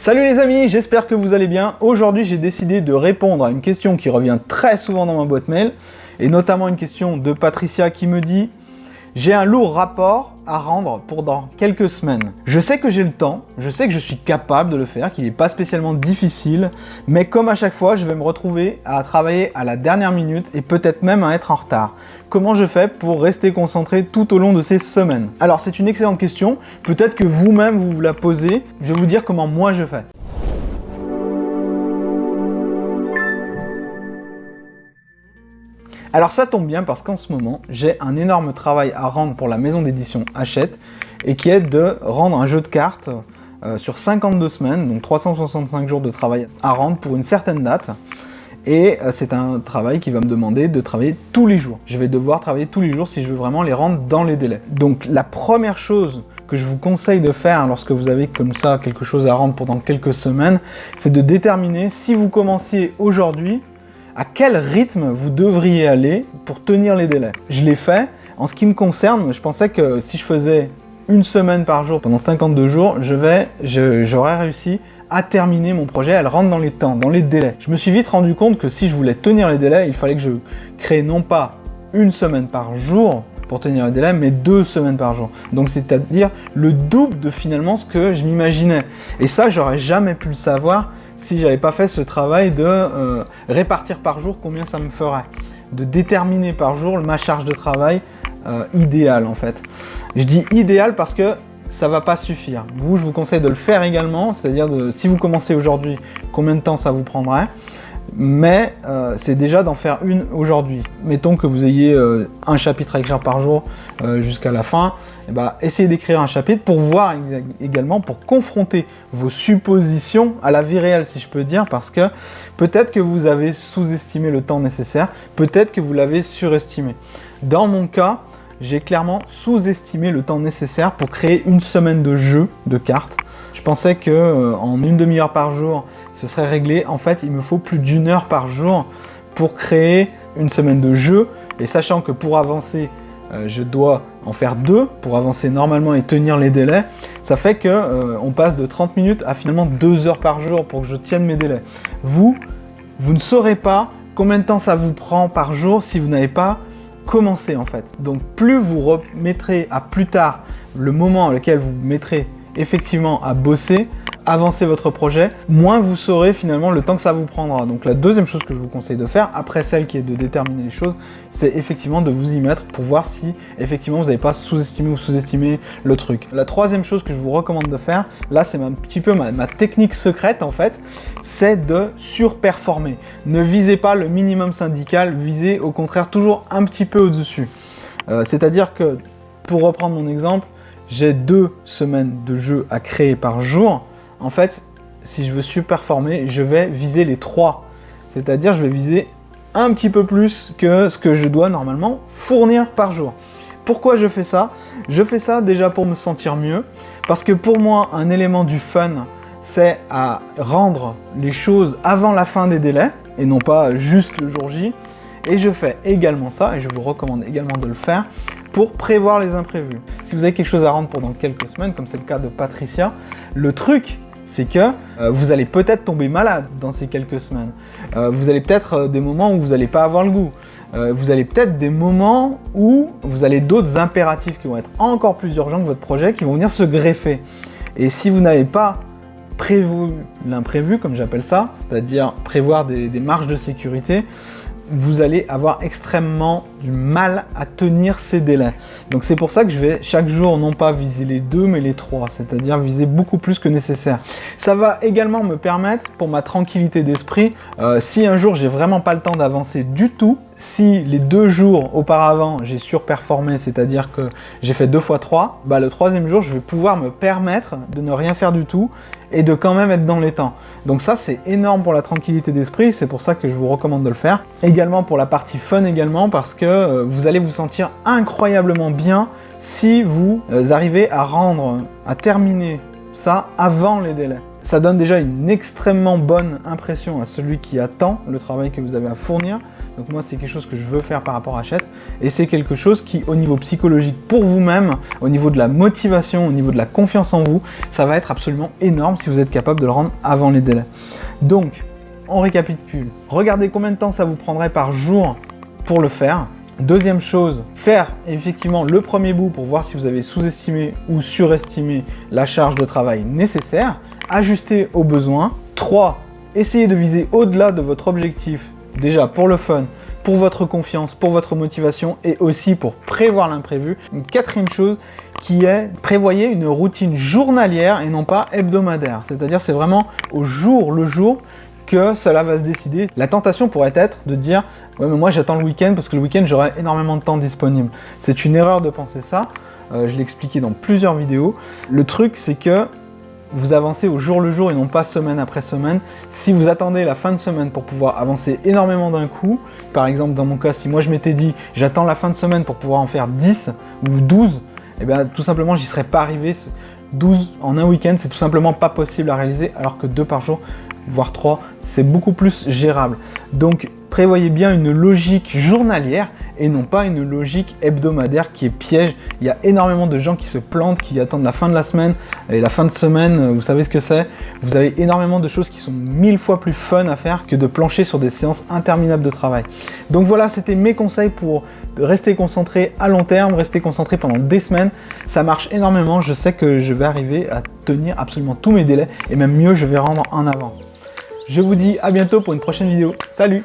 Salut les amis, j'espère que vous allez bien. Aujourd'hui, j'ai décidé de répondre à une question qui revient très souvent dans ma boîte mail, et notamment une question de Patricia qui me dit « J'ai un lourd rapport à rendre pour dans quelques semaines. Je sais que j'ai le temps, je sais que je suis capable de le faire, qu'il n'est pas spécialement difficile, mais comme à chaque fois, je vais me retrouver à travailler à la dernière minute et peut-être même à être en retard. Comment je fais pour rester concentré tout au long de ces semaines ?» Alors c'est une excellente question, peut-être que vous-même vous vous la posez, je vais vous dire comment moi je fais. Alors ça tombe bien parce qu'en ce moment, j'ai un énorme travail à rendre pour la maison d'édition Hachette et qui est de rendre un jeu de cartes sur 52 semaines, donc 365 jours de travail à rendre pour une certaine date. Et c'est un travail qui va me demander de travailler tous les jours. Je vais devoir travailler tous les jours si je veux vraiment les rendre dans les délais. Donc la première chose que je vous conseille de faire lorsque vous avez comme ça quelque chose à rendre pendant quelques semaines, c'est de déterminer si vous commenciez aujourd'hui, à quel rythme vous devriez aller pour tenir les délais. Je l'ai fait. En ce qui me concerne, je pensais que si je faisais une semaine par jour pendant 52 jours, j'aurais réussi à terminer mon projet, à le rendre dans les temps, dans les délais. Je me suis vite rendu compte que si je voulais tenir les délais, il fallait que je crée non pas une semaine par jour pour tenir les délais, mais 2 semaines par jour. Donc c'est-à-dire le double de finalement ce que je m'imaginais. Et ça, j'aurais jamais pu le savoir si j'avais pas fait ce travail de répartir par jour combien ça me ferait, de déterminer par jour ma charge de travail idéale en fait. Je dis idéal parce que ça va pas suffire. Vous, je vous conseille de le faire également, c'est-à-dire si vous commencez aujourd'hui, combien de temps ça vous prendrait, mais c'est déjà d'en faire une aujourd'hui. Mettons que vous ayez un chapitre à écrire par jour jusqu'à la fin, et essayez d'écrire un chapitre pour voir également, pour confronter vos suppositions à la vie réelle, si je peux dire, parce que peut-être que vous avez sous-estimé le temps nécessaire, peut-être que vous l'avez surestimé. Dans mon cas, j'ai clairement sous-estimé le temps nécessaire pour créer une semaine de jeu de cartes. Je pensais que en une demi-heure par jour, ce serait réglé. En fait, il me faut plus d'1 heure par jour pour créer une semaine de jeu. Et sachant que pour avancer, je dois en faire 2 pour avancer normalement et tenir les délais, ça fait que on passe de 30 minutes à finalement 2 heures par jour pour que je tienne mes délais. Vous ne saurez pas combien de temps ça vous prend par jour si vous n'avez pas commencé en fait. Donc plus vous remettrez à plus tard le moment auquel vous mettrez effectivement à bosser, avancer votre projet, moins vous saurez finalement le temps que ça vous prendra. Donc la deuxième chose que je vous conseille de faire, après celle qui est de déterminer les choses, c'est effectivement de vous y mettre pour voir si effectivement vous n'avez pas sous-estimé ou sous-estimé le truc. La troisième chose que je vous recommande de faire, là c'est un petit peu ma technique secrète en fait, c'est de surperformer. Ne visez pas le minimum syndical, visez au contraire toujours un petit peu au-dessus. C'est-à-dire que, pour reprendre mon exemple, j'ai 2 semaines de jeu à créer par jour. En fait, si je veux surperformer, je vais viser les 3. C'est-à-dire, je vais viser un petit peu plus que ce que je dois normalement fournir par jour. Pourquoi je fais ça? Je fais ça déjà pour me sentir mieux. Parce que pour moi, un élément du fun, c'est à rendre les choses avant la fin des délais et non pas juste le jour J. Et je fais également ça, et je vous recommande également de le faire, pour prévoir les imprévus. Si vous avez quelque chose à rendre pendant quelques semaines, comme c'est le cas de Patricia, le truc, c'est que vous allez peut-être tomber malade dans ces quelques semaines. Vous allez peut-être des moments où vous n'allez pas avoir le goût. Vous allez peut-être des moments où vous allez d'autres impératifs qui vont être encore plus urgents que votre projet, qui vont venir se greffer. Et si vous n'avez pas prévu l'imprévu, comme j'appelle ça, c'est-à-dire prévoir des marges de sécurité, vous allez avoir extrêmement du mal à tenir ces délais. Donc c'est pour ça que je vais chaque jour non pas viser les 2 mais les 3, c'est-à-dire viser beaucoup plus que nécessaire. Ça va également me permettre, pour ma tranquillité d'esprit, si un jour j'ai vraiment pas le temps d'avancer du tout, si les 2 jours auparavant j'ai surperformé, c'est-à-dire que j'ai fait 2 fois 3, le 3e jour je vais pouvoir me permettre de ne rien faire du tout et de quand même être dans les temps. Donc ça c'est énorme pour la tranquillité d'esprit, c'est pour ça que je vous recommande de le faire. Également pour la partie fun également, parce que vous allez vous sentir incroyablement bien si vous arrivez à terminer ça avant les délais. Ça donne déjà une extrêmement bonne impression à celui qui attend le travail que vous avez à fournir. Donc moi, c'est quelque chose que je veux faire par rapport à Hachette. Et c'est quelque chose qui, au niveau psychologique pour vous-même, au niveau de la motivation, au niveau de la confiance en vous, ça va être absolument énorme si vous êtes capable de le rendre avant les délais. Donc, on récapitule. Regardez combien de temps ça vous prendrait par jour pour le faire. Deuxième chose, faire effectivement le premier bout pour voir si vous avez sous-estimé ou surestimé la charge de travail nécessaire. Ajuster aux besoins. 3. Essayez de viser au-delà de votre objectif, déjà pour le fun, pour votre confiance, pour votre motivation et aussi pour prévoir l'imprévu. Une quatrième chose qui est prévoyez une routine journalière et non pas hebdomadaire. C'est-à-dire c'est vraiment au jour le jour que cela va se décider. La tentation pourrait être de dire « Ouais, mais moi j'attends le week-end parce que le week-end j'aurai énormément de temps disponible ». C'est une erreur de penser ça. Je l'ai expliqué dans plusieurs vidéos. Le truc, c'est que vous avancez au jour le jour et non pas semaine après semaine. Si vous attendez la fin de semaine pour pouvoir avancer énormément d'un coup, par exemple dans mon cas, si moi je m'étais dit j'attends la fin de semaine pour pouvoir en faire 10 ou 12, et bien tout simplement j'y serais pas arrivé. 12 en un week-end, c'est tout simplement pas possible à réaliser, alors que 2 par jour, voire 3, c'est beaucoup plus gérable. Donc prévoyez bien une logique journalière et non pas une logique hebdomadaire qui est piège. Il y a énormément de gens qui se plantent, qui attendent la fin de la semaine. Et la fin de semaine, vous savez ce que c'est. Vous avez énormément de choses qui sont 1000 fois plus fun à faire que de plancher sur des séances interminables de travail. Donc voilà, c'était mes conseils pour rester concentré à long terme, rester concentré pendant des semaines. Ça marche énormément. Je sais que je vais arriver à tenir absolument tous mes délais et même mieux, je vais rendre en avance. Je vous dis à bientôt pour une prochaine vidéo. Salut!